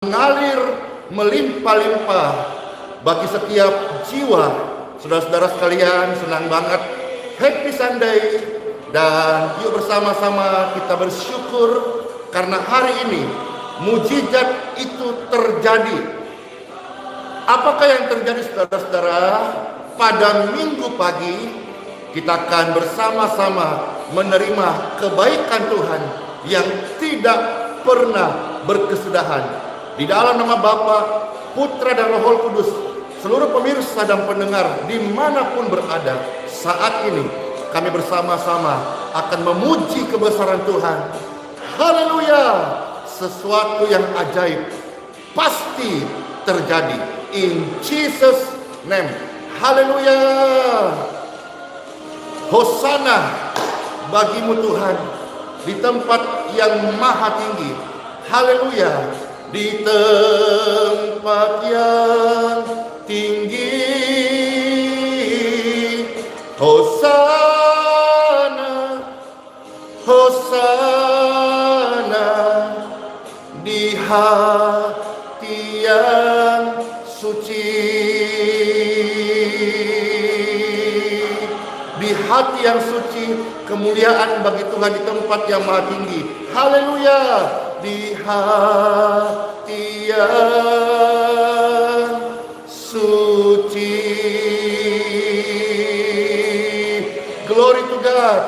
mengalir melimpah-limpah bagi setiap jiwa. Saudara-saudara sekalian, senang banget, happy Sunday, dan yuk bersama-sama kita bersyukur karena hari ini mujizat itu terjadi. Apakah yang terjadi, saudara-saudara? Pada minggu pagi kita akan bersama-sama menerima kebaikan Tuhan yang tidak pernah berkesudahan. Di dalam nama Bapa, Putra dan Roh Kudus, seluruh pemirsa dan pendengar dimanapun berada, saat ini kami bersama-sama akan memuji kebesaran Tuhan. Haleluya! Sesuatu yang ajaib pasti terjadi. In Jesus' name. Haleluya! Hosana bagimu Tuhan di tempat yang maha tinggi. Haleluya! Di tempat yang tinggi. Hosana, Hosana di hati yang suci. Di hati yang suci, kemuliaan bagi Tuhan di tempat yang maha tinggi. Haleluya! Di hati yang suci. Glory to God.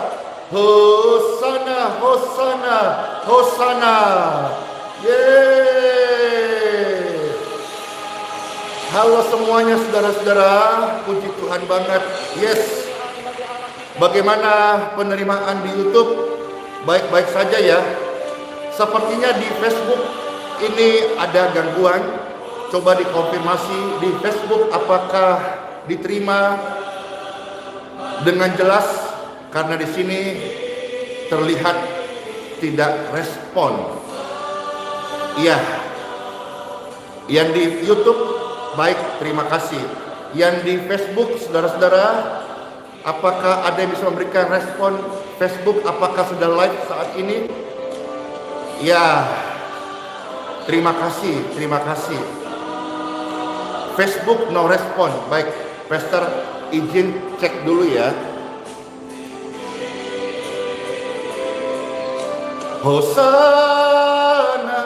Hosana, Hosana, Hosana. Yeay. Halo semuanya, saudara-saudara, puji Tuhan banget. Yes. Bagaimana penerimaan di YouTube? Baik-baik saja ya. Sepertinya di Facebook ini ada gangguan. Coba dikonfirmasi di Facebook apakah diterima dengan jelas, karena di sini terlihat tidak respon. Iya. Yang di YouTube baik, terima kasih. Yang di Facebook, saudara-saudara, apakah ada yang bisa memberikan respon Facebook? Apakah sudah live saat ini? Ya, terima kasih, terima kasih. Facebook no respon. Baik, Pastor izin cek dulu ya. Hosana,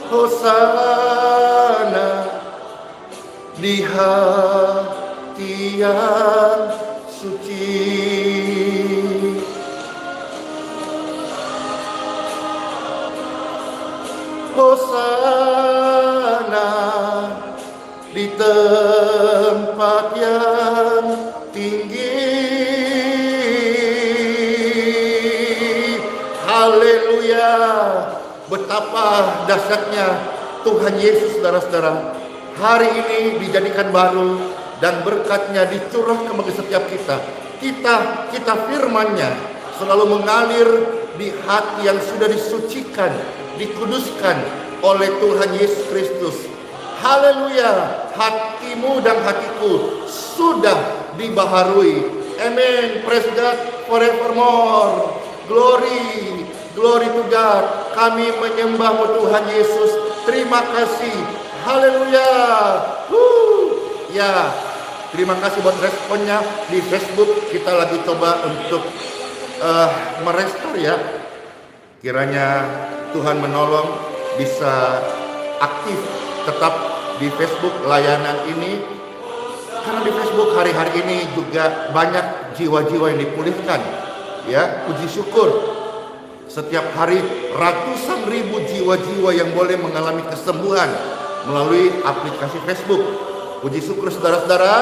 Hosana di hati yang suci. Hosana di tempat yang tinggi. Haleluya! Betapa dahsyatnya Tuhan Yesus, saudara-saudara. Hari ini dijadikan baru dan berkatnya dicurahkan bagi setiap kita. Kita firman-Nya selalu mengalir di hati yang sudah disucikan, dikuduskan oleh Tuhan Yesus Kristus. Haleluya! Hatimu dan hatiku sudah dibaharui. Amen. Praise God forevermore. Glory, glory to God. Kami menyembah-Mu Tuhan Yesus. Terima kasih. Haleluya. Ya, terima kasih buat responnya di Facebook. Kita lagi coba untuk merestore ya. Kiranya Tuhan menolong bisa aktif tetap di Facebook layanan ini. Karena di Facebook hari-hari ini juga banyak jiwa-jiwa yang dipulihkan. Ya, puji syukur. Setiap hari ratusan ribu jiwa-jiwa yang boleh mengalami kesembuhan melalui aplikasi Facebook. Puji syukur saudara-saudara,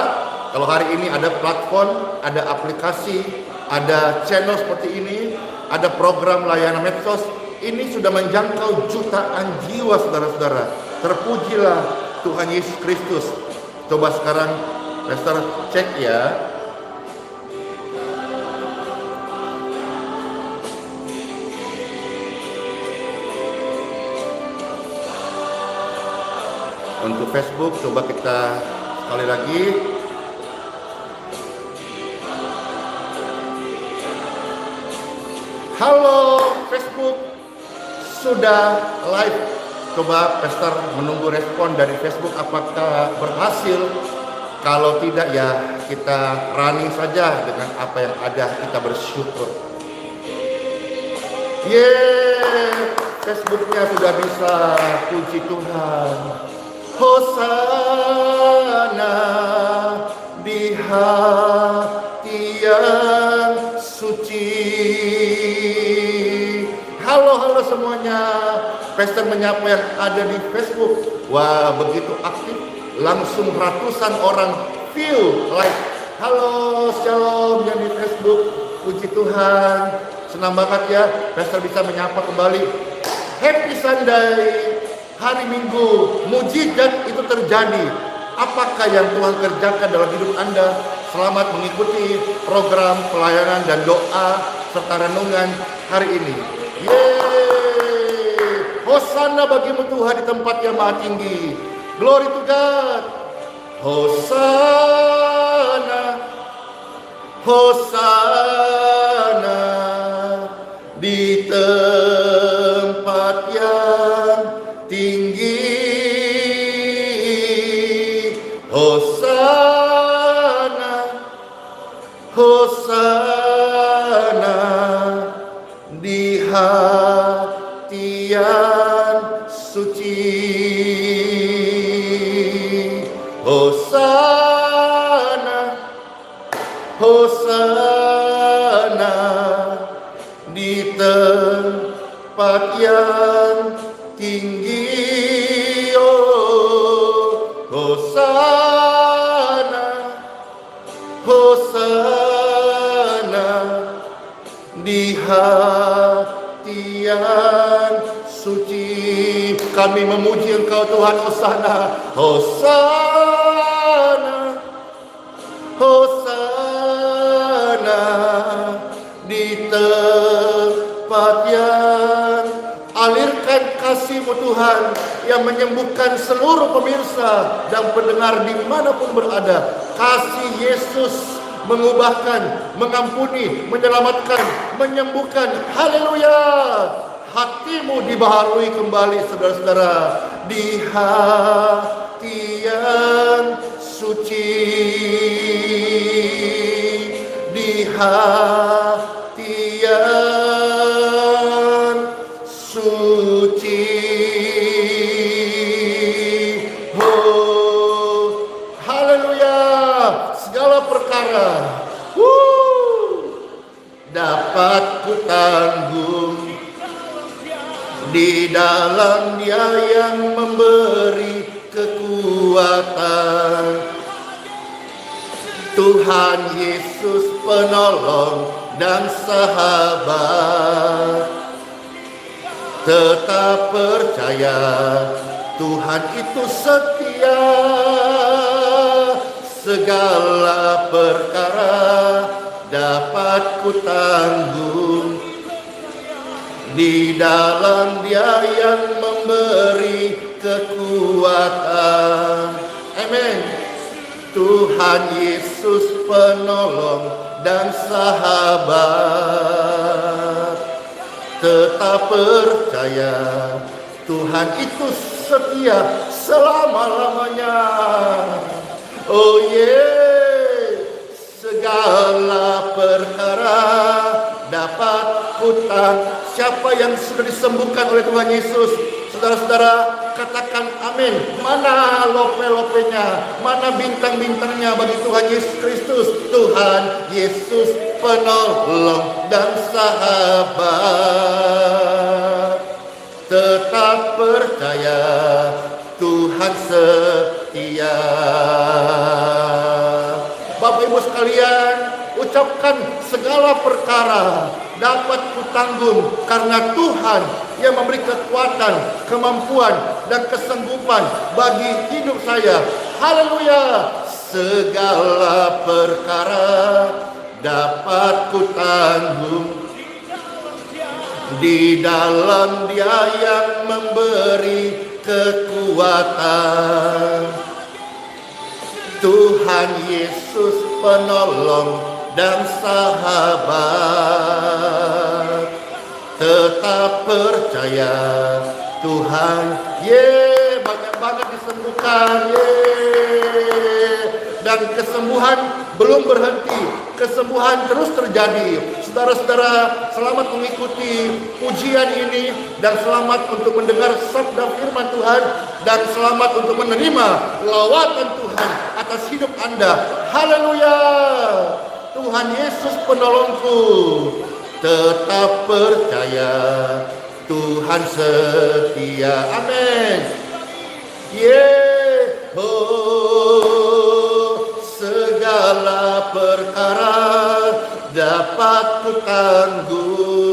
kalau hari ini ada platform, ada aplikasi, ada channel seperti ini, ada program layanan medsos, ini sudah menjangkau jutaan jiwa saudara-saudara. Terpujilah Tuhan Yesus Kristus. Coba sekarang Pastor cek ya. Untuk Facebook coba kita sekali lagi. Halo Facebook, sudah live Coba Pastor menunggu respon dari Facebook apakah berhasil. Kalau tidak ya kita running saja dengan apa yang ada, kita bersyukur. Facebooknya sudah bisa, puji Tuhan. Hosana di hati yang suci. Halo semuanya. Pastor menyapa yang ada di Facebook. Wah, begitu aktif, langsung ratusan orang view, like. Halo, shalom yang di Facebook. Puji Tuhan. Senang banget ya, Pastor bisa menyapa kembali. Happy Sunday. Hari Minggu, mujizat itu terjadi. Apakah yang Tuhan kerjakan dalam hidup Anda? Selamat mengikuti program pelayanan dan doa serta renungan hari ini. Yeay! Hosana bagimu Tuhan di tempat yang maha tinggi. Glory to God. Hosana, Hosana di tempat yang tinggi. Hosana, Hosana di hati yang suci. Hosana, Hosana di tempat yang tinggi. Oh, Hosana, Hosana di hati yang suci. Kami memuji Engkau Tuhan. Hosana, Hosana, Hosana di tempat yang. Alirkan kasih-Mu Tuhan yang menyembuhkan seluruh pemirsa dan pendengar dimanapun berada. Kasih Yesus mengubahkan, mengampuni, menyelamatkan, menyembuhkan. Haleluya. Hatimu dibaharui kembali saudara-saudara. Di hati yang suci. Di hati yang suci. Oh, haleluya. Segala perkara dapat kutanggung di dalam Dia yang memberi kekuatan. Tuhan Yesus penolong dan sahabat. Tetap percaya Tuhan itu setia. Segala perkara dapat kutanggung di dalam Dia yang memberi kekuatan. Amin. Tuhan Yesus penolong dan sahabat. Tetap percaya Tuhan itu setia selama-lamanya. Oh segala perkara dapat kutang. Siapa yang sudah disembuhkan oleh Tuhan Yesus? Saudara-saudara katakan amin. Mana lope-lopenya? Mana bintang-bintangnya bagi Tuhan Yesus Kristus? Tuhan Yesus penolong dan sahabat. Tetap percaya Tuhan setia. Bapak Ibu sekalian, ucapkan segala perkara dapat kutanggung karena Tuhan yang memberi kekuatan, kemampuan, dan kesanggupan bagi hidup saya. Haleluya. Segala perkara dapat kutanggung di dalam Dia yang memberi kekuatan. Tuhan Yesus penolong dan sahabat. Tetap percaya Tuhan, banyak banget disembuhkan, dan kesembuhan belum berhenti, kesembuhan terus terjadi. Saudara-saudara, selamat mengikuti pujian ini dan selamat untuk mendengar sabda firman Tuhan dan selamat untuk menerima lawatan Tuhan atas hidup Anda. Haleluya! Tuhan Yesus penolongku, tetap percaya Tuhan setia. Amin. Segala perkara dapat kutanggung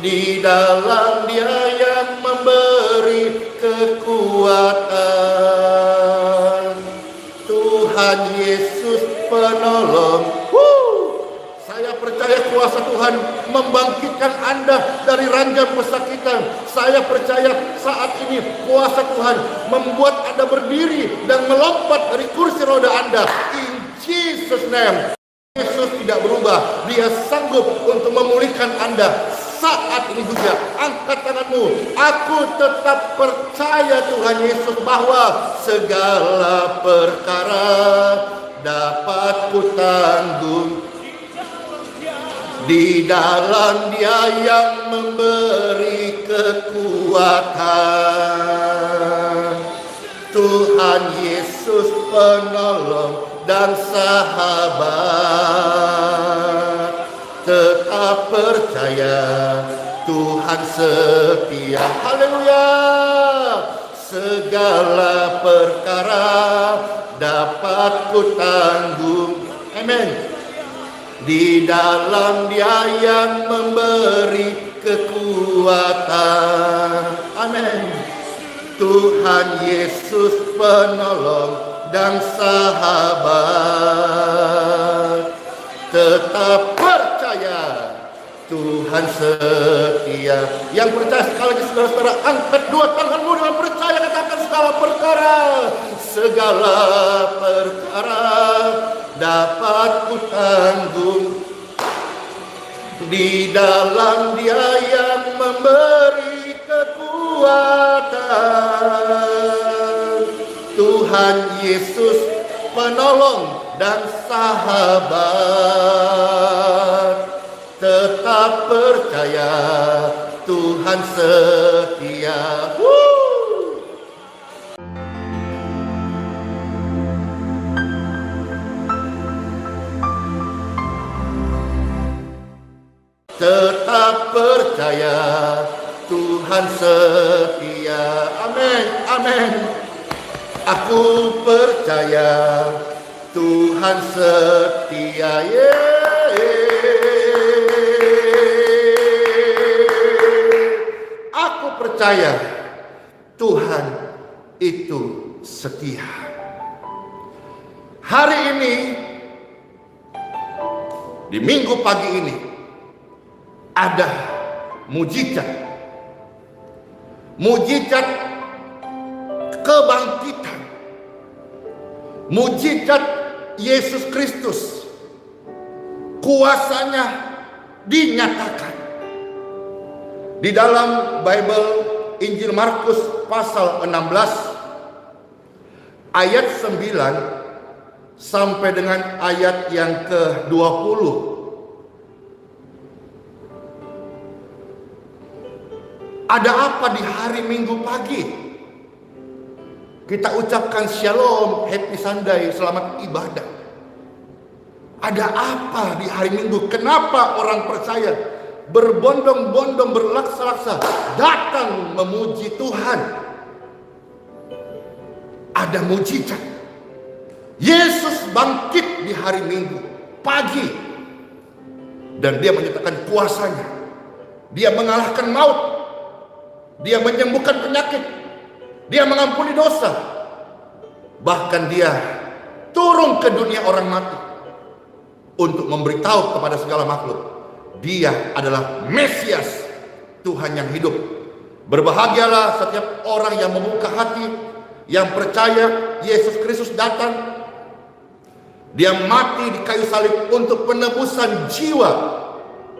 di dalam Dia yang memberi kekuatan. Tuhan Yesus penolong. Saya percaya kuasa Tuhan membangkitkan Anda dari ranjang kesakitan. Saya percaya saat ini kuasa Tuhan membuat Anda berdiri dan melompat dari kursi roda Anda. In Jesus name. Yesus tidak berubah. Dia sanggup untuk memulihkan Anda. Saat ini juga angkat tanganmu. Aku tetap percaya Tuhan Yesus bahwa segala perkara dapat kutanggung di dalam Dia yang memberi kekuatan. Tuhan Yesus penolong dan sahabat. Tetap percaya Tuhan setia. Haleluya. Segala perkara dapat kutanggung. Amin. Di dalam Dia yang memberi kekuatan. Amin. Tuhan Yesus penolong dan sahabat. Tetap percaya Tuhan setia. Yang percaya sekali lagi saudara-saudara, angkat dua tanganmu dengan percaya, katakan segala perkara. Segala perkara dapat kutanggung di dalam Dia yang memberi kekuatan. Tuhan Yesus penolong dan sahabat. Tetap percaya Tuhan setia. Tetap percaya Tuhan setia. Amin, amin. Aku percaya Tuhan setia. Aku percaya Tuhan itu setia. Hari ini, di minggu pagi ini, ada mujizat kebangkitan, mujizat Yesus Kristus. Kuasanya dinyatakan di dalam Bible Injil Markus pasal 16 ayat 9 sampai dengan ayat yang ke-20. Ada apa di hari Minggu pagi? Kita ucapkan shalom, happy Sunday, selamat ibadah. Ada apa di hari Minggu? Kenapa orang percaya berbondong-bondong, berlaksa-laksa datang memuji Tuhan? Ada mujizat. Yesus bangkit di hari Minggu pagi dan Dia menyatakan kuasanya. Dia mengalahkan maut. Dia menyembuhkan penyakit. Dia mengampuni dosa. Bahkan Dia turun ke dunia orang mati untuk memberitahu kepada segala makhluk, Dia adalah Mesias, Tuhan yang hidup. Berbahagialah setiap orang yang membuka hati, yang percaya Yesus Kristus datang. Dia mati di kayu salib untuk penebusan jiwa,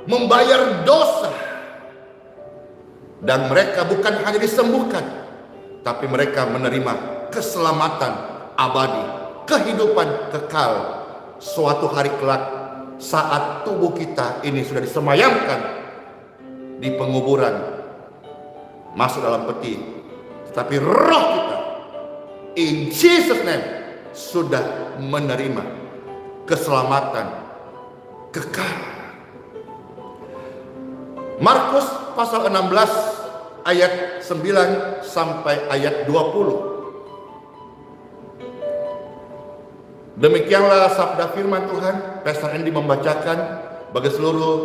membayar dosa. Dan mereka bukan hanya disembuhkan, tapi mereka menerima keselamatan abadi, kehidupan kekal suatu hari kelak saat tubuh kita ini sudah disemayamkan di penguburan, masuk dalam peti. Tetapi roh kita, in Jesus name, sudah menerima keselamatan kekal. Markus pasal 16 ayat 9 sampai ayat 20. Demikianlah sabda firman Tuhan. Pastor Andy membacakan bagi seluruh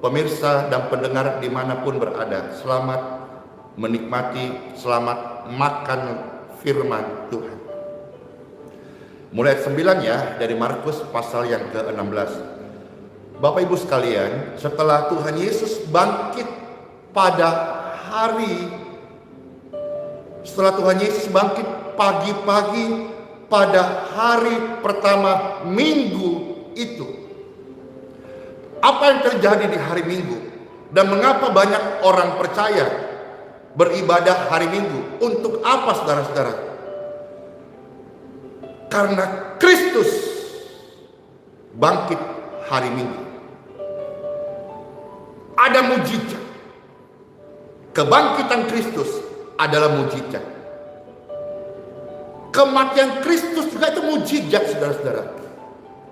pemirsa dan pendengar dimanapun berada. Selamat menikmati, selamat makan firman Tuhan. Mulai ayat 9 ya, dari Markus pasal yang ke-16. Bapak Ibu sekalian, setelah Tuhan Yesus bangkit pada setelah Tuhan Yesus bangkit pagi-pagi pada hari pertama minggu itu. Apa yang terjadi di hari Minggu? Dan mengapa banyak orang percaya beribadah hari Minggu? Untuk apa saudara-saudara? Karena Kristus bangkit hari Minggu. Ada mujizat. Kebangkitan Kristus adalah mujizat. Kematian Kristus juga itu mujizat, saudara-saudara.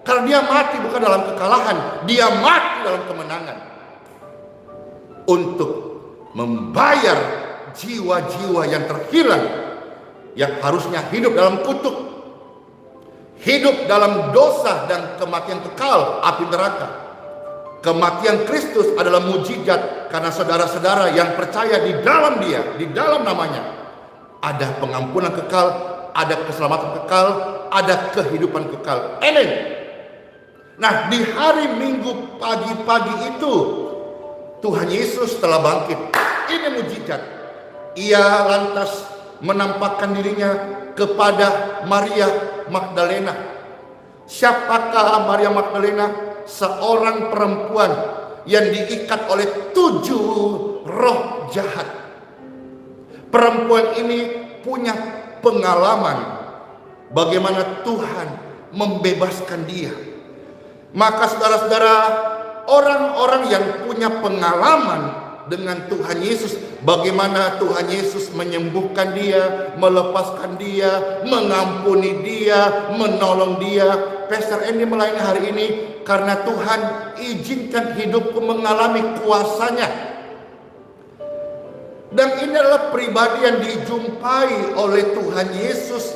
Karena dia mati bukan dalam kekalahan, dia mati dalam kemenangan. Untuk membayar jiwa-jiwa yang terhilang, yang harusnya hidup dalam kutuk, hidup dalam dosa dan kematian kekal api neraka. Kematian Kristus adalah mujizat karena saudara-saudara yang percaya di dalam Dia, di dalam namanya, ada pengampunan kekal, ada keselamatan kekal, ada kehidupan kekal. Amin. Nah, di hari Minggu pagi-pagi itu Tuhan Yesus telah bangkit. Ini mujizat. Ia lantas menampakkan dirinya kepada Maria Magdalena. Siapakah Maria Magdalena? Seorang perempuan yang diikat oleh 7 roh jahat. Perempuan ini punya pengalaman bagaimana Tuhan membebaskan dia. Maka saudara-saudara, orang-orang yang punya pengalaman dengan Tuhan Yesus, bagaimana Tuhan Yesus menyembuhkan dia, melepaskan dia, mengampuni dia, menolong dia. Pastor Andy melayani hari ini karena Tuhan izinkan hidupku mengalami kuasanya. Dan ini adalah pribadi yang dijumpai oleh Tuhan Yesus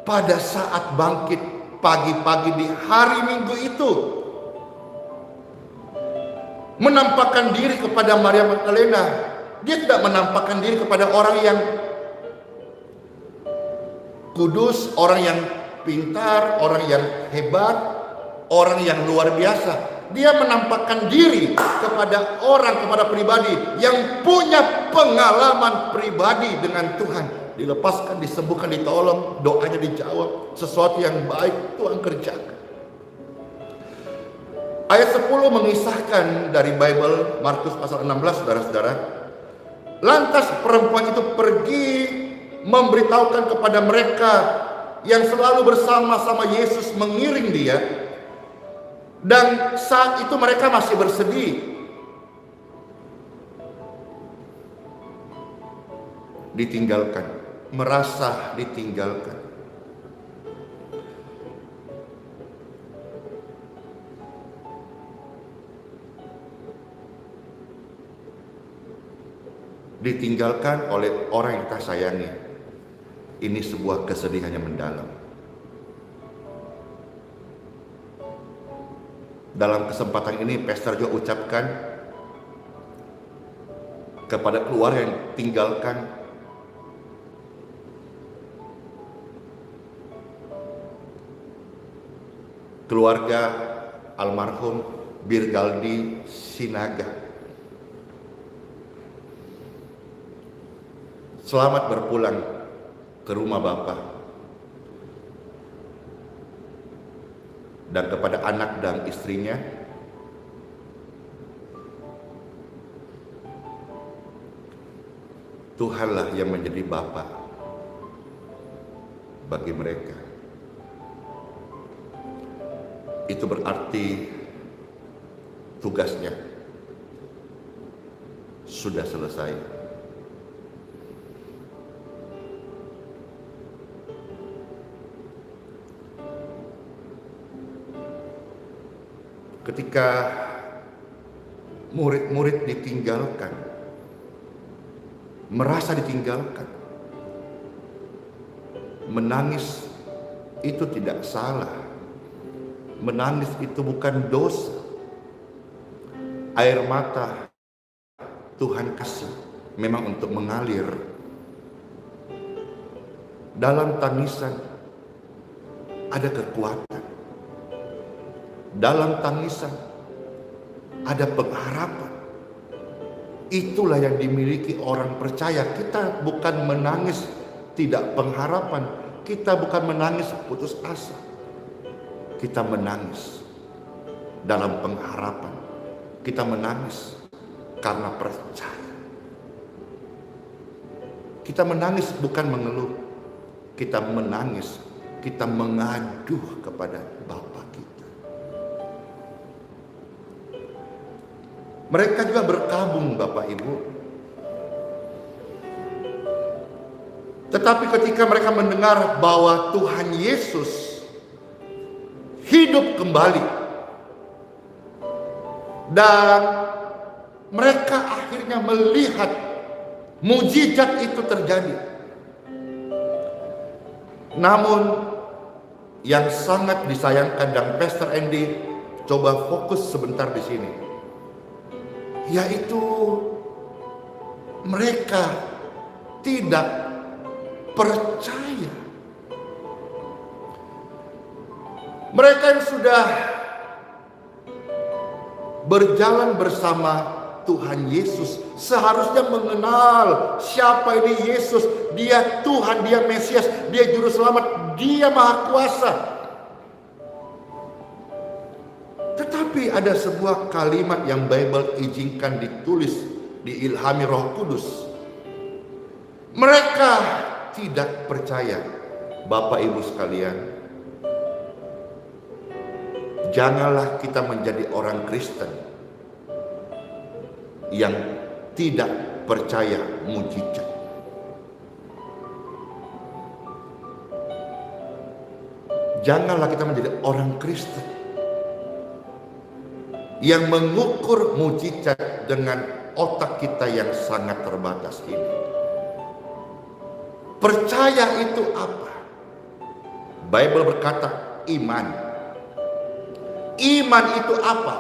pada saat bangkit pagi-pagi di hari Minggu itu. Menampakkan diri kepada Maria Magdalena. Dia tidak menampakkan diri kepada orang yang kudus, orang yang pintar, orang yang hebat, orang yang luar biasa. Dia menampakkan diri kepada pribadi yang punya pengalaman pribadi dengan Tuhan. Dilepaskan, disembuhkan, ditolong, doanya dijawab, sesuatu yang baik Tuhan kerjakan. Ayat 10 mengisahkan dari Bible, Markus pasal 16, saudara-saudara. Lantas perempuan itu pergi memberitahukan kepada mereka yang selalu bersama-sama Yesus mengiring dia. Dan saat itu mereka masih bersedih. Ditinggalkan, merasa ditinggalkan. Ditinggalkan oleh orang yang kita sayangi. Ini sebuah kesedihan yang mendalam. Dalam kesempatan ini Pastor juga ucapkan kepada keluarga yang tinggalkan, keluarga almarhum Birgaldi Sinaga. Selamat berpulang ke rumah Bapa. Dan kepada anak dan istrinya, Tuhanlah yang menjadi Bapa bagi mereka. Itu berarti tugasnya sudah selesai. Ketika murid-murid ditinggalkan, merasa ditinggalkan, menangis itu tidak salah. Menangis itu bukan dosa. Air mata Tuhan kasih memang untuk mengalir. Dalam tangisan ada kekuatan. Dalam tangisan ada pengharapan. Itulah yang dimiliki orang percaya. Kita bukan menangis tidak pengharapan. Kita bukan menangis putus asa. Kita menangis dalam pengharapan. Kita menangis karena percaya. Kita menangis bukan mengeluh. Kita menangis, kita mengadu kepada Bapa kita. Mereka juga berkabung, Bapak Ibu. Tetapi ketika mereka mendengar bahwa Tuhan Yesus hidup kembali, dan mereka akhirnya melihat mujizat itu terjadi. Namun yang sangat disayangkan, dan Pastor Andy coba fokus sebentar di sini, yaitu mereka tidak percaya. Mereka yang sudah berjalan bersama Tuhan Yesus seharusnya mengenal siapa ini Yesus. Dia Tuhan, dia Mesias, dia Juru Selamat, dia Maha Kuasa. Tetapi ada sebuah kalimat yang Bible izinkan ditulis, diilhami Roh Kudus. Mereka tidak percaya. Bapak Ibu sekalian, janganlah kita menjadi orang Kristen yang tidak percaya mujizat. Janganlah kita menjadi orang Kristen yang mengukur mujizat dengan otak kita yang sangat terbatas ini. Percaya itu apa? Bible berkata iman. Iman itu apa?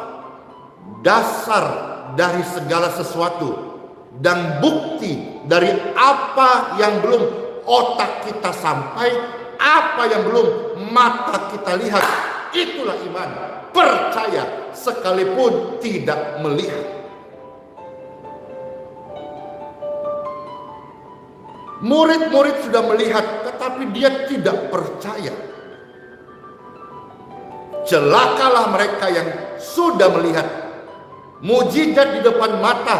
Dasar dari segala sesuatu dan bukti dari apa yang belum otak kita sampai, apa yang belum mata kita lihat. Itulah iman. Percaya sekalipun tidak melihat. Murid-murid sudah melihat, tetapi dia tidak percaya. Celakalah mereka yang sudah melihat mujizat di depan mata,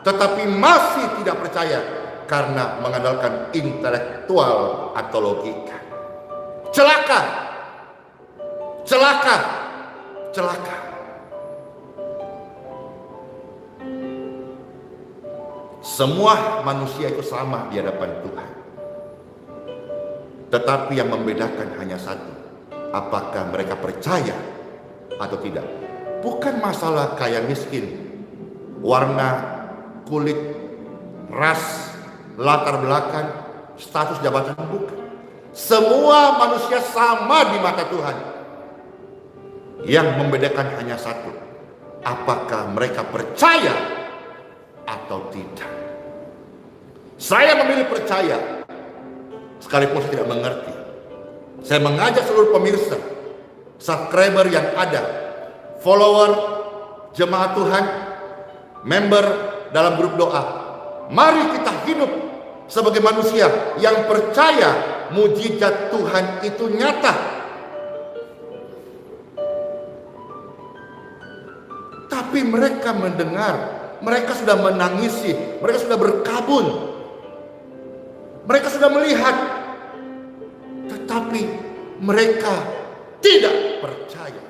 tetapi masih tidak percaya karena mengandalkan intelektual atau logika. Celaka, celaka, celaka. Semua manusia itu sama di hadapan Tuhan. Tetapi yang membedakan hanya satu. Apakah mereka percaya atau tidak. Bukan masalah kaya miskin, warna kulit, ras, latar belakang, status jabatan, bukan. Semua manusia sama di mata Tuhan. Yang membedakan hanya satu. Apakah mereka percaya atau tidak. Saya memilih percaya, sekalipun saya tidak mengerti. Saya mengajak seluruh pemirsa, subscriber yang ada, follower, jemaat Tuhan, member dalam grup doa. Mari kita hidup sebagai manusia yang percaya mujizat Tuhan itu nyata. Tapi mereka mendengar, mereka sudah menangisi, mereka sudah berkabun. Mereka sudah melihat, tetapi mereka tidak percaya.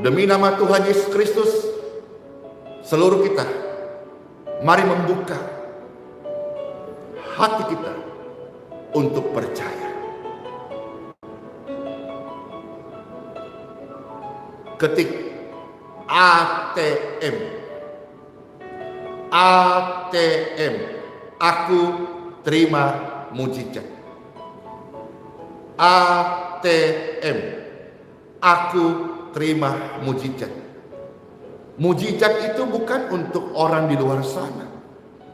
Demi nama Tuhan Yesus Kristus, seluruh kita, mari membuka hati kita untuk percaya. Ketik ATM. ATM. Aku terima mujizat. ATM. Aku terima mujizat. Mujizat itu bukan untuk orang di luar sana.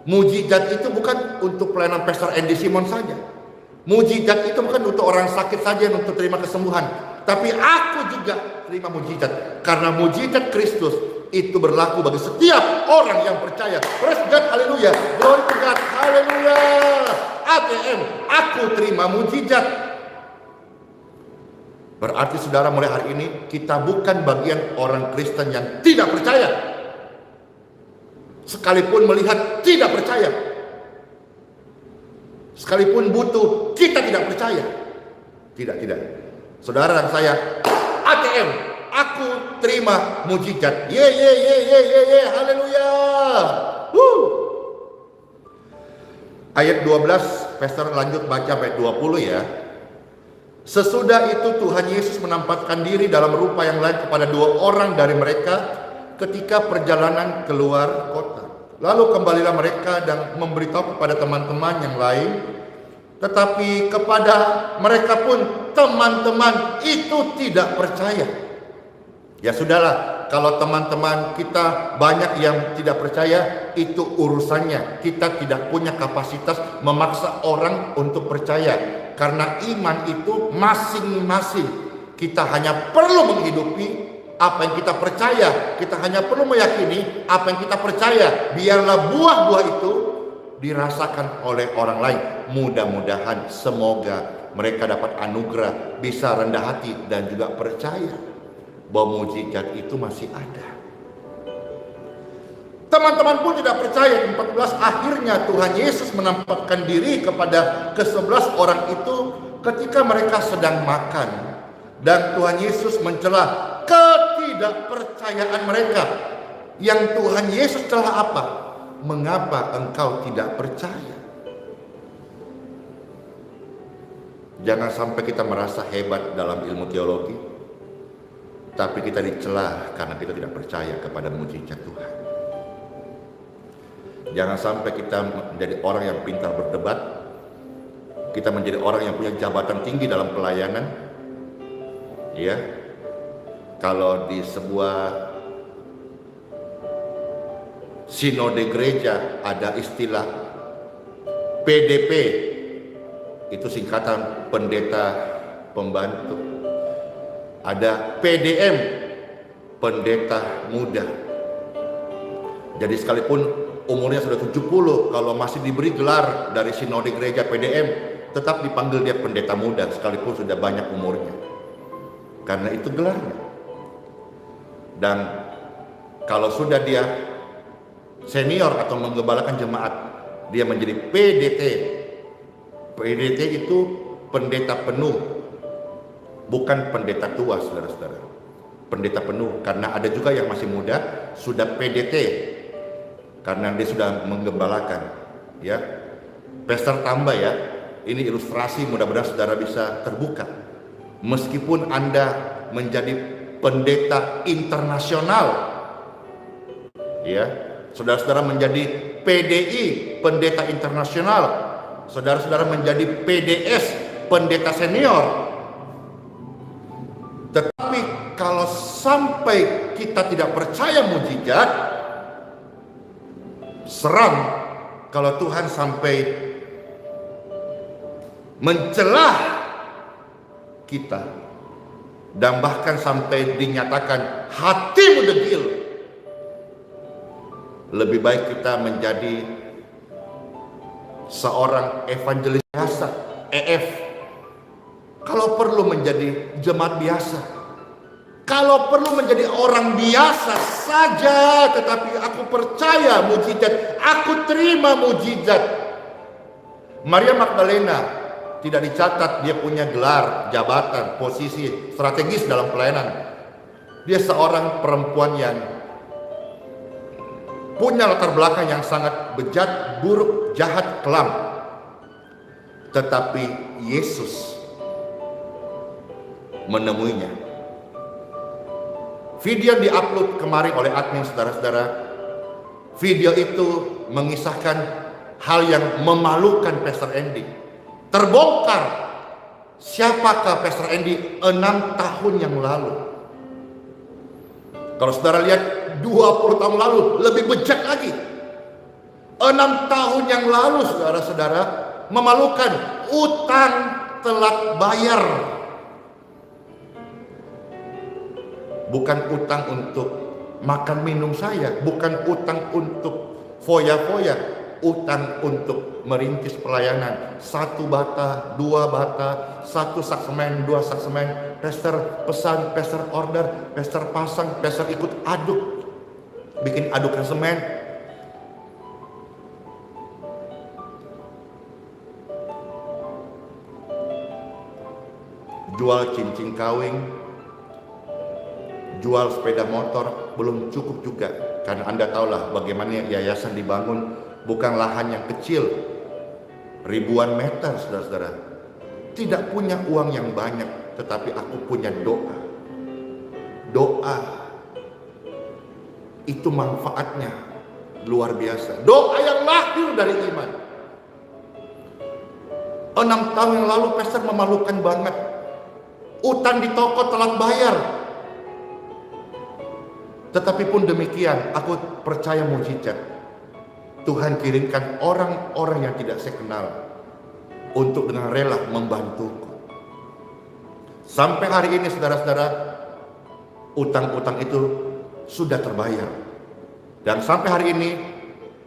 Mujizat itu bukan untuk pelayanan Pastor Andy Simon saja. Mujizat itu bukan untuk orang sakit saja untuk terima kesembuhan. Tapi aku juga terima mujizat. Karena mujizat Kristus itu berlaku bagi setiap orang yang percaya. Praise God, haleluya. Glory to God, haleluya. ATM, aku terima mujizat. Berarti saudara, mulai hari ini kita bukan bagian orang Kristen yang tidak percaya. Sekalipun melihat tidak percaya. Sekalipun butuh, kita tidak percaya. Tidak. Saudara dan saya, ATM, aku terima mujizat. Ye, haleluya. Ayat 12, Pastor lanjut baca ayat 20 ya. Sesudah itu Tuhan Yesus menampakkan diri dalam rupa yang lain kepada 2 orang dari mereka ketika perjalanan keluar kota. Lalu kembalilah mereka dan memberitahu kepada teman-teman yang lain. Tetapi kepada mereka pun teman-teman itu tidak percaya. Ya sudahlah, kalau teman-teman kita banyak yang tidak percaya, itu urusannya. Kita tidak punya kapasitas memaksa orang untuk percaya. Karena iman itu masing-masing. Kita hanya perlu menghidupi apa yang kita percaya. Kita hanya perlu meyakini apa yang kita percaya. Biarlah buah-buah itu dirasakan oleh orang lain. Mudah-mudahan, semoga mereka dapat anugerah, bisa rendah hati dan juga percaya bahwa mujizat itu masih ada. Teman-teman pun tidak percaya. 14, akhirnya Tuhan Yesus menampakkan diri kepada ke-11 orang itu ketika mereka sedang makan. Dan Tuhan Yesus mencela ketidakpercayaan mereka. Yang Tuhan Yesus celah apa? Mengapa engkau tidak percaya? Jangan sampai kita merasa hebat dalam ilmu teologi, tapi kita dicela karena kita tidak percaya kepada mujizat Tuhan. Jangan sampai kita menjadi orang yang pintar berdebat, kita menjadi orang yang punya jabatan tinggi dalam pelayanan. Ya, kalau di sebuah sinode gereja ada istilah PDP, itu singkatan pendeta pembantu. Ada PDM, pendeta muda. Jadi sekalipun umurnya sudah 70, kalau masih diberi gelar dari sinode gereja PDM, tetap dipanggil dia pendeta muda sekalipun sudah banyak umurnya. Karena itu gelarnya. Dan kalau sudah dia senior atau menggembalakan jemaat, dia menjadi PDT. PDT itu pendeta penuh, bukan pendeta tua, saudara-saudara. Pendeta penuh, karena ada juga yang masih muda sudah PDT, karena dia sudah menggembalakan. Ya, Pastor tambah ya. Ini ilustrasi, mudah-mudahan saudara bisa terbuka. Meskipun Anda menjadi pendeta internasional, ya, saudara-saudara menjadi PDI, pendeta internasional, saudara-saudara menjadi PDS, pendeta senior. Tetapi kalau sampai kita tidak percaya mujizat, seram kalau Tuhan sampai mencelah kita dan bahkan sampai dinyatakan hatimu degil. Lebih baik kita menjadi seorang evangelis biasa, EF. Kalau perlu menjadi jemaat biasa, kalau perlu menjadi orang biasa saja, tetapi aku percaya mujizat, aku terima mujizat. Maria Magdalena tidak dicatat dia punya gelar, jabatan, posisi strategis dalam pelayanan. Dia seorang perempuan yang punya latar belakang yang sangat bejat, buruk, jahat, kelam. Tetapi Yesus menemuinya. Video yang diupload kemarin oleh admin, saudara-saudara, video itu mengisahkan hal yang memalukan Pastor Andy. Terbongkar siapakah Pastor Andy 6 tahun yang lalu. Kalau saudara lihat 20 tahun lalu, lebih bejat lagi. 6 tahun yang lalu, saudara-saudara, memalukan, utang telat bayar. Bukan utang untuk makan minum saya, bukan utang untuk foya-foya, utang untuk merintis pelayanan. 1 bata, 2 bata, 1 saksemen, 2 saksemen, pastor pesan, pastor order, pastor pasang, pastor ikut aduk, bikin adukan semen. Jual cincin kawin, jual sepeda motor, belum cukup juga. Karena Anda tahulah bagaimana yayasan dibangun, bukan lahan yang kecil, ribuan meter, saudara-saudara. Tidak punya uang yang banyak, tetapi aku punya doa. Doa itu manfaatnya luar biasa. Doa yang lahir dari iman. 6 tahun yang lalu pastor memalukan banget. Utang di toko telat bayar. Tetapi pun demikian, aku percaya mujizat. Tuhan kirimkan orang-orang yang tidak saya kenal untuk dengan rela membantuku. Sampai hari ini, saudara-saudara, utang-utang itu sudah terbayar. Dan sampai hari ini,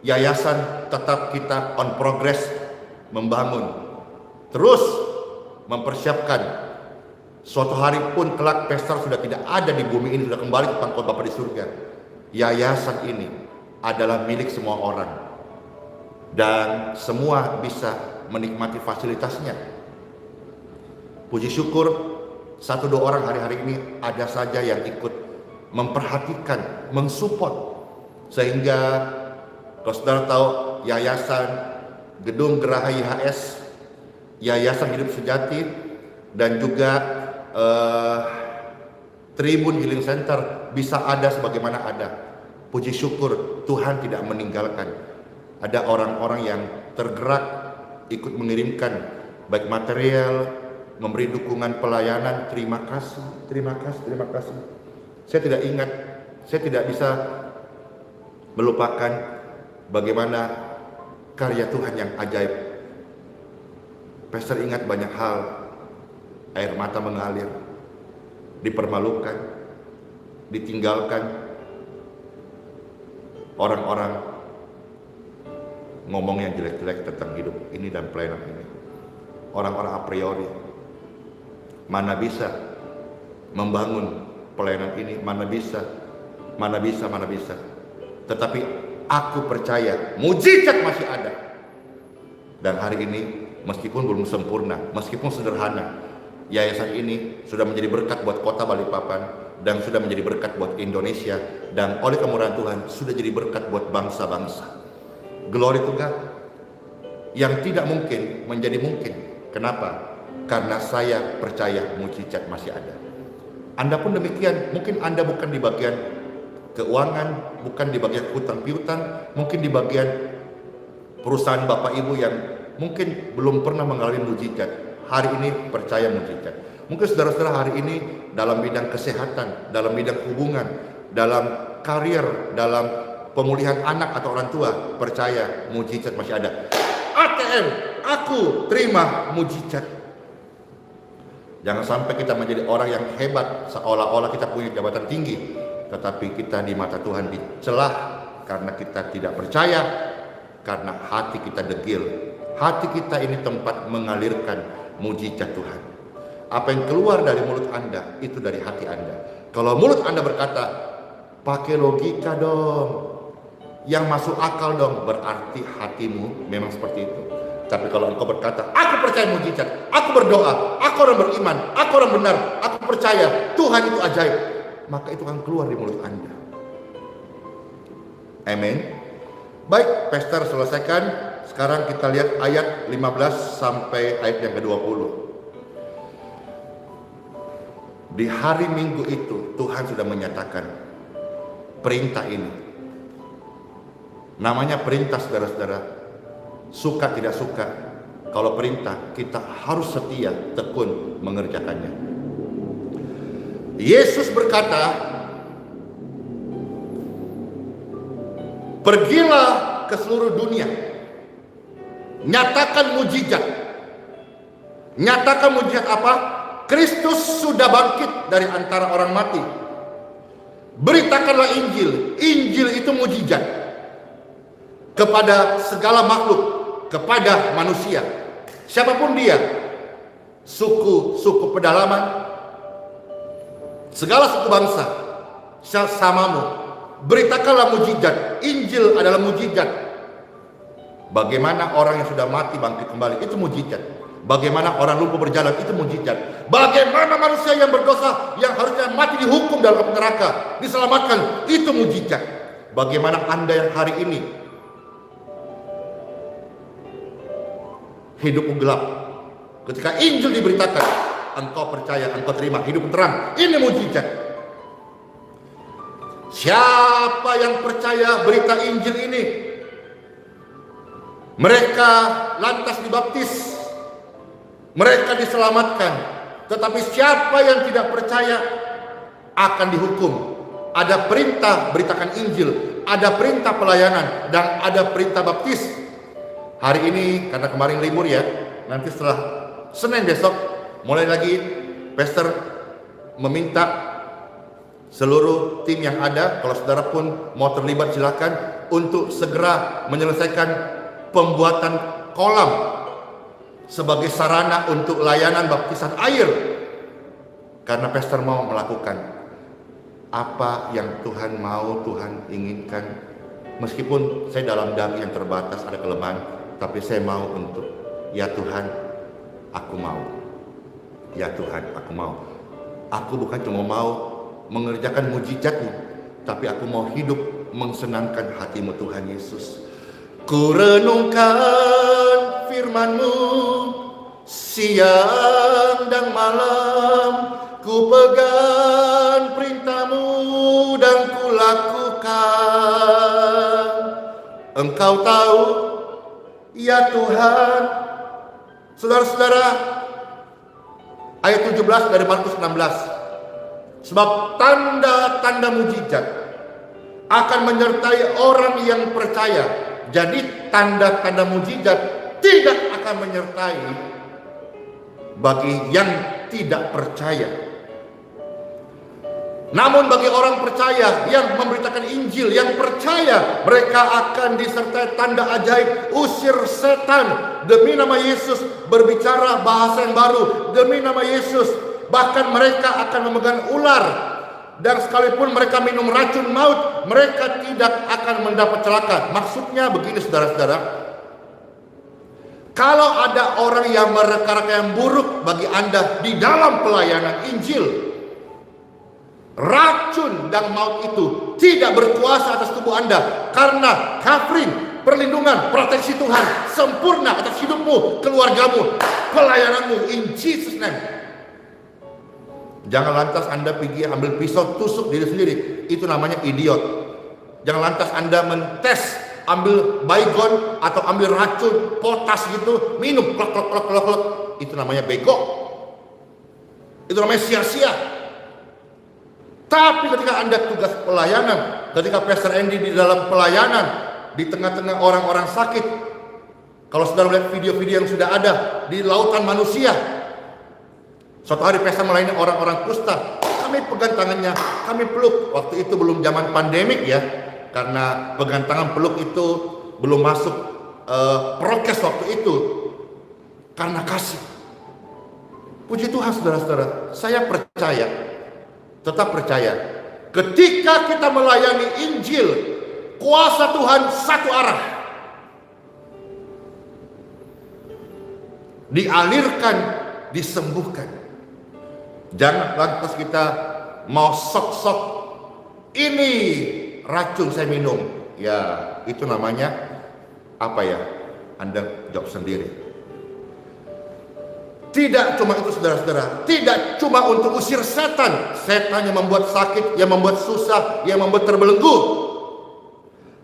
yayasan tetap kita on progress membangun. Terus mempersiapkan. Suatu hari pun kelak pastor sudah tidak ada di bumi ini, sudah kembali ke pangkuan Bapa di surga. Yayasan ini adalah milik semua orang. Dan semua bisa menikmati fasilitasnya. Puji syukur, 1-2 orang hari-hari ini ada saja yang ikut memperhatikan, mensupport. Sehingga kalau saudara tahu yayasan Gedung Geraha YHS, Yayasan Hidup Sejati, dan juga Tribun Healing Center bisa ada sebagaimana ada. Puji syukur Tuhan tidak meninggalkan. Ada orang-orang yang tergerak ikut mengirimkan baik material, memberi dukungan pelayanan. Terima kasih, terima kasih, terima kasih. Saya tidak ingat, saya tidak bisa melupakan bagaimana karya Tuhan yang ajaib. Pastor ingat banyak hal. Air mata mengalir, dipermalukan, ditinggalkan, orang-orang ngomong yang jelek-jelek tentang hidup ini dan pelayanan ini. Orang-orang a priori, mana bisa membangun pelayanan ini, mana bisa. Tetapi aku percaya mujizat masih ada. Dan hari ini meskipun belum sempurna, meskipun sederhana, yayasan ini sudah menjadi berkat buat kota Balikpapan dan sudah menjadi berkat buat Indonesia, dan oleh kemurahan Tuhan sudah jadi berkat buat bangsa-bangsa. Glory to God. Yang tidak mungkin menjadi mungkin. Kenapa? Karena saya percaya mujizat masih ada. Anda pun demikian. Mungkin Anda bukan di bagian keuangan, bukan di bagian hutang piutang, mungkin di bagian perusahaan Bapak Ibu yang mungkin belum pernah mengalami mujizat. Hari ini percaya mujizat. Mungkin saudara-saudara hari ini dalam bidang kesehatan, dalam bidang hubungan, dalam karir, dalam pemulihan anak atau orang tua, percaya mujizat masih ada. ATM, aku terima mujizat. Jangan sampai kita menjadi orang yang hebat seolah-olah kita punya jabatan tinggi, tetapi kita di mata Tuhan dicelah karena kita tidak percaya, karena hati kita degil. Hati kita ini tempat mengalirkan mujizat Tuhan. Apa yang keluar dari mulut Anda itu dari hati Anda. Kalau mulut Anda berkata, pakai logika dong, yang masuk akal dong, berarti hatimu memang seperti itu. Tapi kalau engkau berkata, aku percaya mujizat, aku berdoa, aku orang beriman, aku orang benar, aku percaya Tuhan itu ajaib, maka itu akan keluar di mulut Anda. Amin. Baik, Pastor selesaikan. Sekarang kita lihat ayat 15 sampai ayat yang ke-20. Di hari Minggu itu Tuhan sudah menyatakan perintah ini. Namanya perintah, saudara-saudara. Suka tidak suka, kalau perintah kita harus setia, tekun mengerjakannya. Yesus berkata, pergilah ke seluruh dunia, nyatakan mujizat. Nyatakan mujizat apa? Kristus sudah bangkit dari antara orang mati. Beritakanlah Injil. Injil itu mujizat kepada segala makhluk, kepada manusia, siapapun dia, suku pedalaman, segala suku bangsa, samamu. Beritakanlah mujizat. Injil adalah mujizat. Bagaimana orang yang sudah mati bangkit kembali, itu mujizat. Bagaimana orang lumpuh berjalan, itu mujizat. Bagaimana manusia yang berdosa, yang harusnya mati dihukum dalam api neraka, diselamatkan, itu mujizat. Bagaimana Anda yang hari ini hidupmu gelap, ketika Injil diberitakan, engkau percaya, engkau terima, hidup terang. Ini mujizat. Siapa yang percaya berita Injil ini, mereka lantas dibaptis, mereka diselamatkan. Tetapi siapa yang tidak percaya akan dihukum. Ada perintah beritakan Injil, ada perintah pelayanan, dan ada perintah baptis. Hari ini karena kemarin libur ya, nanti setelah Senin besok mulai lagi. Pastor meminta seluruh tim yang ada, kalau saudara pun mau terlibat silakan, untuk segera menyelesaikan pembuatan kolam sebagai sarana untuk layanan baptisan air. Karena pastor mau melakukan apa yang Tuhan mau, Tuhan inginkan. Meskipun saya dalam dami yang terbatas, ada kelemahan, tapi saya mau untuk, ya Tuhan, aku mau. Ya Tuhan, aku mau. Aku bukan cuma mau mengerjakan mujizat-Mu, tapi aku mau hidup mensenangkan hati-Mu Tuhan Yesus. Ku renungkan firman-Mu siang dan malam, ku pegang perintah-Mu dan ku lakukan. Engkau tahu, ya Tuhan. Saudara-saudara, ayat 17 dari Markus 16. Sebab tanda-tanda mujizat akan menyertai orang yang percaya. Jadi tanda-tanda mujizat tidak akan menyertai bagi yang tidak percaya. Namun bagi orang percaya yang memberitakan Injil, yang percaya, mereka akan disertai tanda ajaib, usir setan demi nama Yesus, berbicara bahasa yang baru demi nama Yesus. Bahkan mereka akan memegang ular, dan sekalipun mereka minum racun maut, mereka tidak akan mendapat celaka. Maksudnya begini, saudara-saudara, kalau ada orang yang mereka-reka yang buruk bagi Anda di dalam pelayanan Injil, racun dan maut itu tidak berkuasa atas tubuh Anda, karena covering, perlindungan, proteksi Tuhan sempurna atas hidupmu, keluargamu, pelayananmu, in Jesus name. Jangan lantas Anda pergi ambil pisau tusuk diri sendiri, itu namanya idiot. Jangan lantas Anda mentes ambil baygon atau ambil racun potas gitu, minum klok klok klok klok klok, itu namanya bego. Itu namanya sia-sia. Tapi ketika Anda tugas pelayanan, ketika Pastor Andy di dalam pelayanan, di tengah-tengah orang-orang sakit, kalau saudara melihat video-video yang sudah ada di lautan manusia, suatu hari Pastor melayani orang-orang kusta, kami pegang tangannya, kami peluk. Waktu itu belum zaman pandemik ya, karena pegang tangan peluk itu belum masuk prokes waktu itu, karena kasih. Puji Tuhan saudara-saudara, saya percaya, tetap percaya, ketika kita melayani Injil, kuasa Tuhan satu arah. dialirkan, disembuhkan. Jangan lantas kita mau sok-sok, ini racun saya minum. Ya, itu namanya apa ya? Anda jawab sendiri. Tidak cuma itu saudara-saudara, tidak cuma untuk usir setan. Setan yang membuat sakit, yang membuat susah, yang membuat terbelenggu.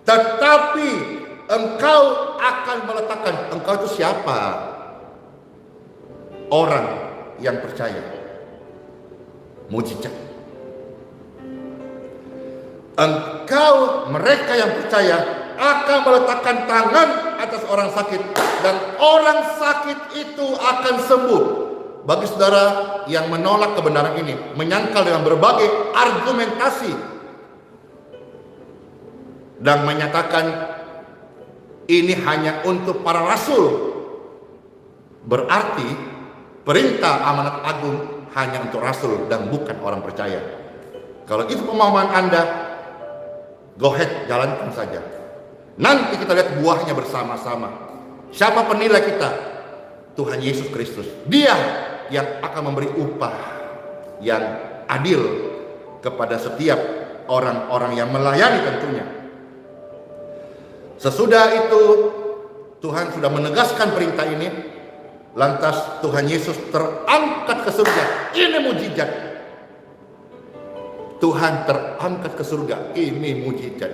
Tetapi engkau akan meletakkan, engkau itu siapa? Orang yang percaya. Mujizat. Engkau, mereka yang percaya akan meletakkan tangan atas orang sakit dan orang sakit itu akan sembuh. Bagi saudara yang menolak kebenaran ini, menyangkal dengan berbagai argumentasi dan menyatakan ini hanya untuk para rasul, berarti perintah amanat agung hanya untuk rasul dan bukan orang percaya. Kalau itu pemahaman Anda, go ahead, jalankan saja. Nanti kita lihat buahnya bersama-sama. Siapa penilai kita? Tuhan Yesus Kristus. Dia yang akan memberi upah yang adil kepada setiap orang-orang yang melayani tentunya. Sesudah itu Tuhan sudah menegaskan perintah ini. Lantas Tuhan Yesus terangkat ke surga. Ini mujizat. Tuhan terangkat ke surga. Ini mujizat.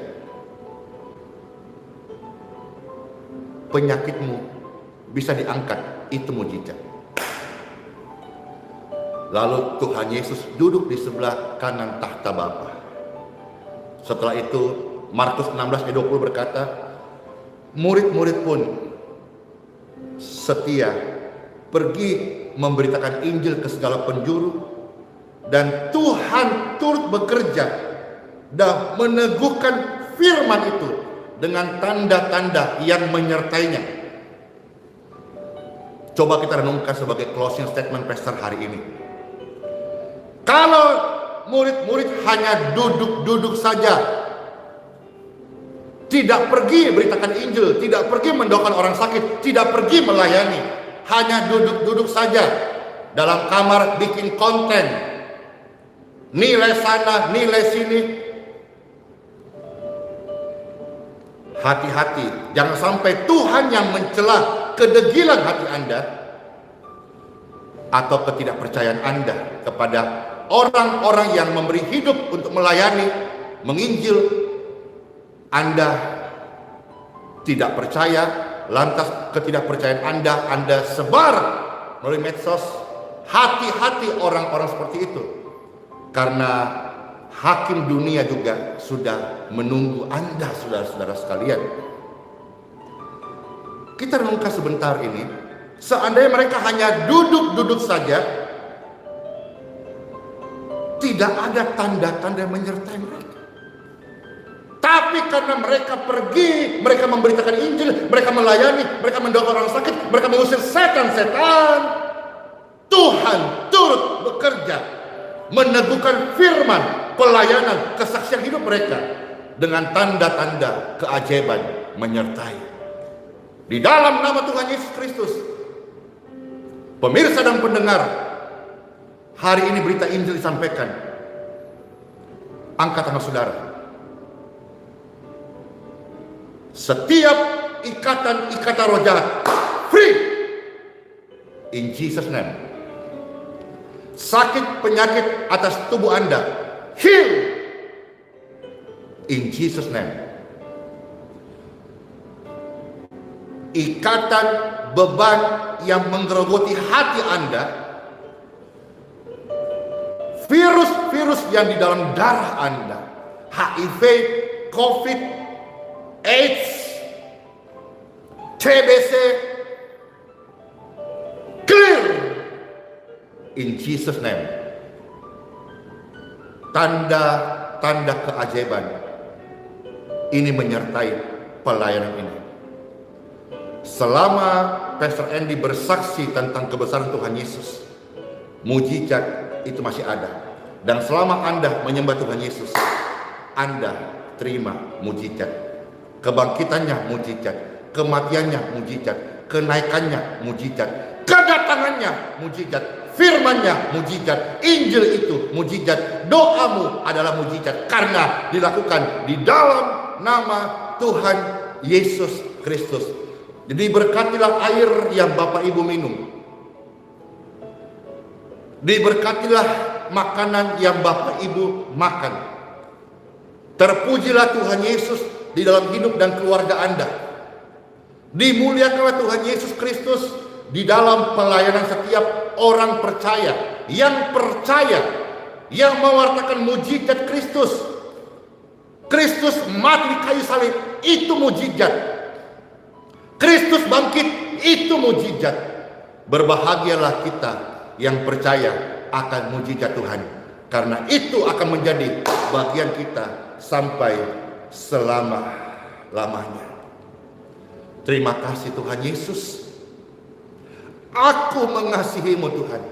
Penyakitmu bisa diangkat. Itu mujizat. Lalu Tuhan Yesus duduk di sebelah kanan tahta Bapa. Setelah itu Markus 16 ayat 20 berkata, murid-murid pun setia pergi memberitakan Injil ke segala penjuru, dan Tuhan turut bekerja dan meneguhkan firman itu dengan tanda-tanda yang menyertainya. Coba kita renungkan sebagai closing statement pastor hari ini. Kalau murid-murid hanya duduk-duduk saja, tidak pergi beritakan Injil, tidak pergi mendoakan orang sakit, tidak pergi melayani, hanya duduk-duduk saja dalam kamar bikin konten, nilai sana, nilai sini. Hati-hati, jangan sampai Tuhan yang mencela kedegilan hati Anda atau ketidakpercayaan Anda kepada orang-orang yang memberi hidup untuk melayani, menginjil. Anda tidak percaya, lantas ketidakpercayaan Anda sebar melalui medsos. Hati-hati orang-orang seperti itu, karena hakim dunia juga sudah menunggu Anda, saudara-saudara sekalian. Kita renungkan sebentar ini. Seandainya mereka hanya duduk-duduk saja, tidak ada tanda-tanda yang menyertai mereka. Tapi karena mereka pergi, mereka memberitakan Injil, mereka melayani, mereka mendoakan orang sakit, mereka mengusir setan-setan, Tuhan turut bekerja, meneguhkan firman, pelayanan, kesaksian hidup mereka dengan tanda-tanda keajaiban menyertai. Di dalam nama Tuhan Yesus Kristus, pemirsa dan pendengar, hari ini berita Injil disampaikan. Angkat tangan saudara. Setiap ikatan roh jahat free in Jesus name. Sakit penyakit atas tubuh Anda heal in Jesus name. Ikatan beban yang menggerogoti hati Anda, virus-virus yang di dalam darah Anda, HIV, COVID, AIDS, TBC, clear in Jesus name. Tanda-tanda keajaiban ini menyertai pelayanan ini. Selama Pastor Andy bersaksi tentang kebesaran Tuhan Yesus, mujizat itu masih ada. Dan selama Anda menyembah Tuhan Yesus, Anda terima mujizat. Kebangkitannya mujizat, kematiannya mujizat, kenaikannya mujizat, kedatangannya mujizat, firman-Nya mujizat, Injil itu mujizat, doamu adalah mujizat karena dilakukan di dalam nama Tuhan Yesus Kristus. Jadi berkatilah air yang Bapak Ibu minum. Diberkatilah makanan yang Bapak Ibu makan. Terpujilah Tuhan Yesus di dalam hidup dan keluarga Anda. Dimuliakanlah Tuhan Yesus Kristus di dalam pelayanan setiap orang percaya, yang mewartakan mujizat Kristus. Kristus mati di kayu salib, itu mujizat. Kristus bangkit, itu mujizat. Berbahagialah kita yang percaya akan mujizat Tuhan, karena itu akan menjadi bagian kita sampai selama-lamanya. Terima kasih Tuhan Yesus. Aku mengasihimu Tuhan,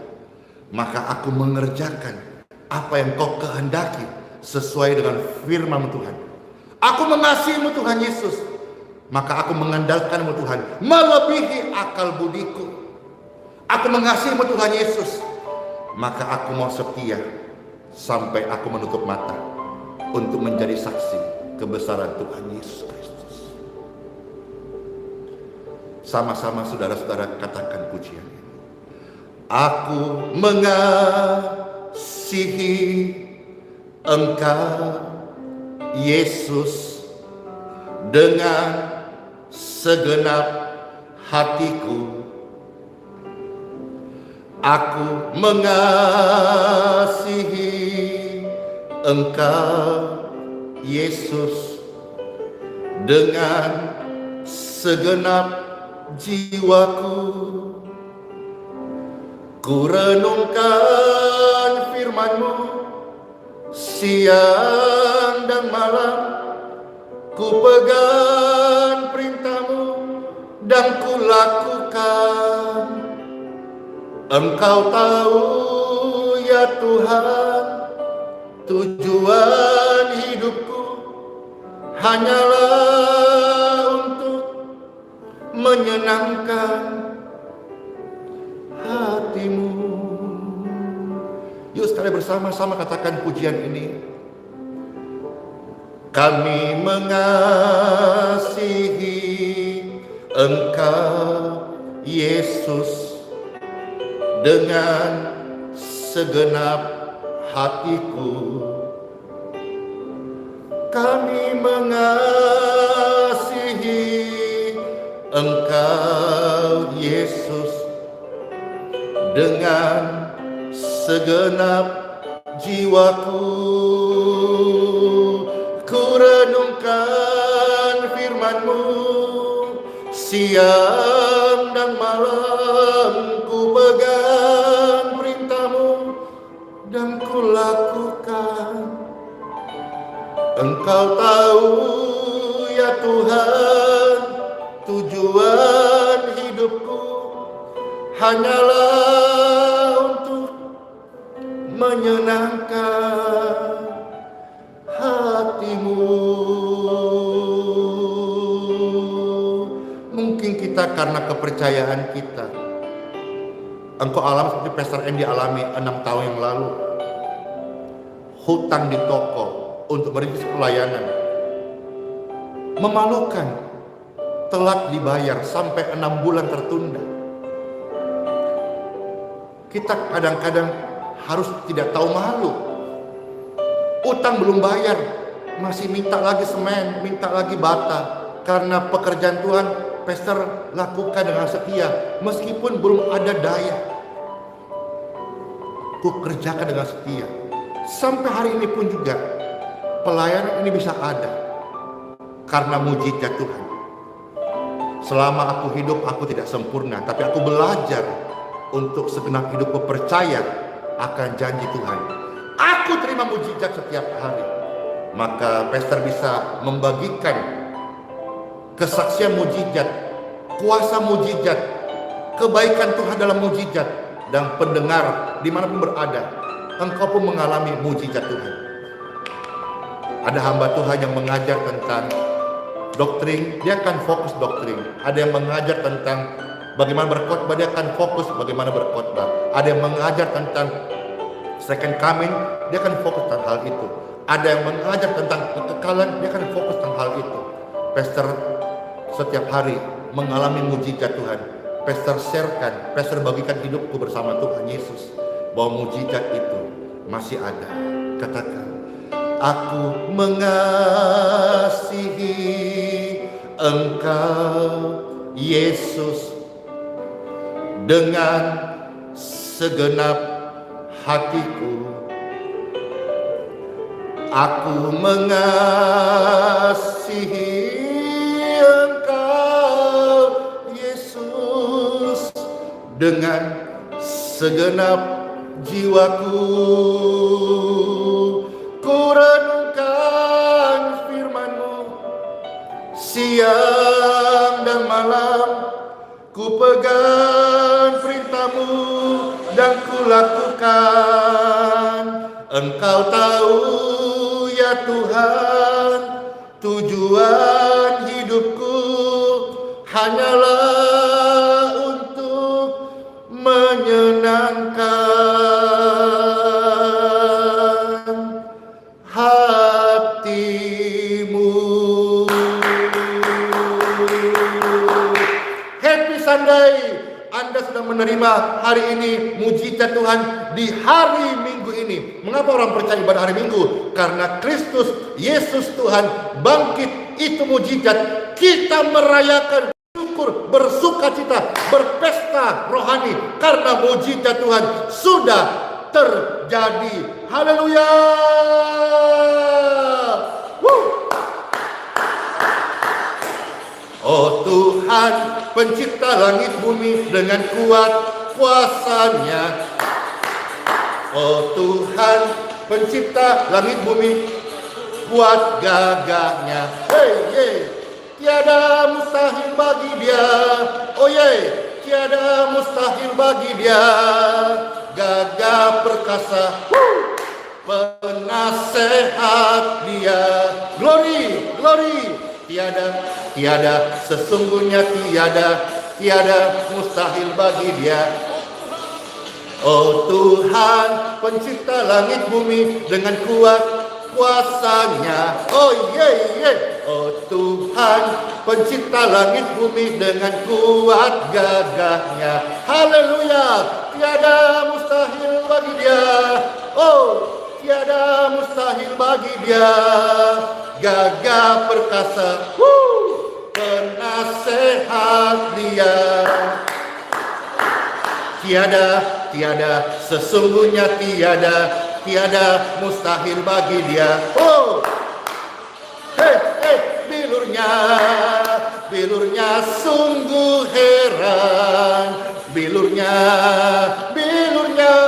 maka aku mengerjakan apa yang kau kehendaki sesuai dengan firman Tuhan. Aku mengasihimu Tuhan Yesus, maka aku mengandalkanmu Tuhan melebihi akal budiku. Aku mengasihimu Tuhan Yesus, maka aku mau setia sampai aku menutup mata untuk menjadi saksi kebesaran Tuhan Yesus Kristus. Sama-sama saudara-saudara katakan pujian ini. Aku mengasihi Engkau Yesus dengan segenap hatiku. Aku mengasihi Engkau Yesus dengan segenap jiwaku. Ku renungkan firman-Mu siang dan malam, ku pegang perintah-Mu dan ku lakukan. Engkau tahu ya Tuhan, tujuan hidupku hanyalah untuk menyenangkan hati-Mu. Yuk sekali bersama-sama katakan pujian ini. Kami mengasihi Engkau Yesus dengan segenap hatiku. Kami mengasihi Engkau Yesus dengan segenap jiwaku. Ku renungkan firman-Mu siang dan malam, ku pegang perintah-Mu dan ku lakukan. Engkau tahu ya Tuhan, tujuan hidupku hanyalah untuk menyenangkan hati-Mu. Mungkin kita karena kepercayaan kita, engkau alami seperti Pastor Andy alami 6 tahun yang lalu. Hutang di toko untuk merintis pelayanan. Memalukan, telat dibayar sampai 6 bulan tertunda. Kita kadang-kadang harus tidak tahu malu. Utang belum bayar, masih minta lagi semen, minta lagi bata. Karena pekerjaan Tuhan, Pastor lakukan dengan setia, meskipun belum ada daya. Ku kerjakan dengan setia. Sampai hari ini pun juga, pelayanan ini bisa ada karena mujizat Tuhan. Selama aku hidup, aku tidak sempurna, tapi aku belajar untuk segenap hidupku percaya akan janji Tuhan. Aku terima mujizat setiap hari. Maka Pastor bisa membagikan kesaksian mujizat, kuasa mujizat, kebaikan Tuhan dalam mujizat, dan pendengar dimanapun berada, engkau pun mengalami mujizat Tuhan. Ada hamba Tuhan yang mengajar tentang doktrin, dia akan fokus doktrin. Ada yang mengajar tentang bagaimana berkhotbah, dia akan fokus bagaimana berkhotbah. Ada yang mengajar tentang second coming, dia akan fokus tentang hal itu. Ada yang mengajar tentang kekekalan, dia akan fokus tentang hal itu. Pastor setiap hari mengalami mujizat Tuhan. Pastor sharekan, pastor bagikan hidupku bersama Tuhan Yesus, bahwa mujizat itu masih ada. Katakan, aku mengasihi Engkau Yesus dengan segenap hatiku. Aku mengasihi Engkau Yesus dengan segenap jiwaku. Ku renungkan firman-Mu siang dan malam, ku pegang perintah-Mu dan ku lakukan. Engkau tahu ya Tuhan, tujuan hidupku hanyalah untuk menyenangkan hati-Mu. Happy Sunday. Anda sudah menerima hari ini mujizat Tuhan di hari Minggu ini. Mengapa orang percaya ibadah hari Minggu? Karena Kristus Yesus Tuhan bangkit, itu mujizat. Kita merayakan, syukur, bersukacita, berpesta rohani karena mujizat Tuhan sudah terjadi. Haleluya. Oh Tuhan, pencipta langit bumi dengan kuat kuasa-Nya. Oh Tuhan, pencipta langit bumi, kuat gagahnya. Hey, hey. Tiada mustahil bagi Dia. Oh yeah, tiada mustahil bagi Dia. Gagah perkasa, penasehat Dia. Glory, glory. Tiada, sesungguhnya tiada mustahil bagi Dia. Oh Tuhan, pencipta langit bumi dengan kuat kuasa-Nya. Oh yeah. Oh Tuhan, pencipta langit bumi dengan kuat gagahnya. Haleluya. Tiada mustahil bagi Dia. Oh, tiada mustahil bagi Dia. Gagah perkasa, penasehat Dia. Tiada, sesungguhnya tiada mustahil bagi Dia. Oh, bilurnya sungguh heran. Bilurnya,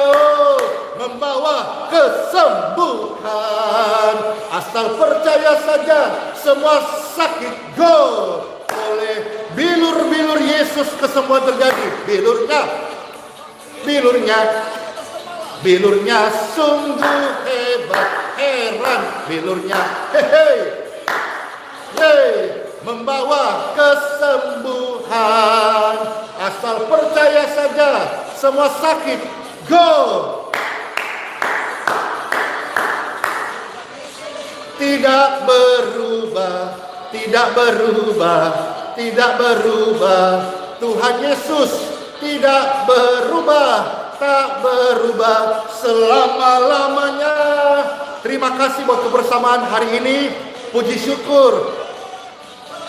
oh, membawa kesembuhan. Asal percaya saja, semua sakit go. Oleh bilur Yesus kesembuhan terjadi. Bilurnya sungguh hebat, heran. Bilurnya, membawa kesembuhan. Asal percaya saja, semua sakit go. Tidak berubah. Tuhan Yesus tidak berubah, tak berubah selama-lamanya. Terima kasih buat kebersamaan hari ini. Puji syukur,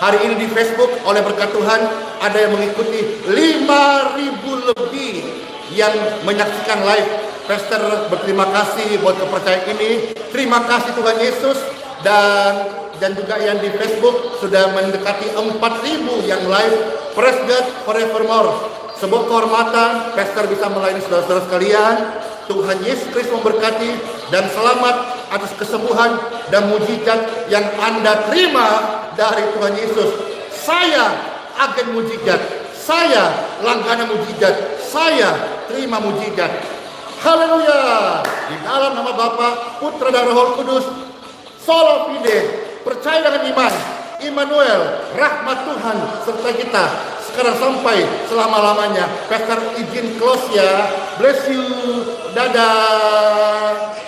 hari ini di Facebook oleh berkat Tuhan ada yang mengikuti 5.000 lebih yang menyaksikan live. Pastor berterima kasih buat kepercayaan ini. Terima kasih Tuhan Yesus. Dan juga yang di Facebook sudah mendekati 4.000 yang live. Praise God forevermore. Sebuah kehormatan Pastor bisa melayani saudara-saudara sekalian. Tuhan Yesus Kristus memberkati dan selamat atas kesembuhan dan mujizat yang Anda terima dari Tuhan Yesus. Saya agen mujizat, saya langganan mujizat, saya terima mujizat. Haleluya. Di dalam nama Bapa, Putra dan Roh Kudus. Solo Fide, percaya dengan iman. Immanuel, rahmat Tuhan serta kita sekarang sampai selama-lamanya. Pastor izin close ya. Bless you. Dadah.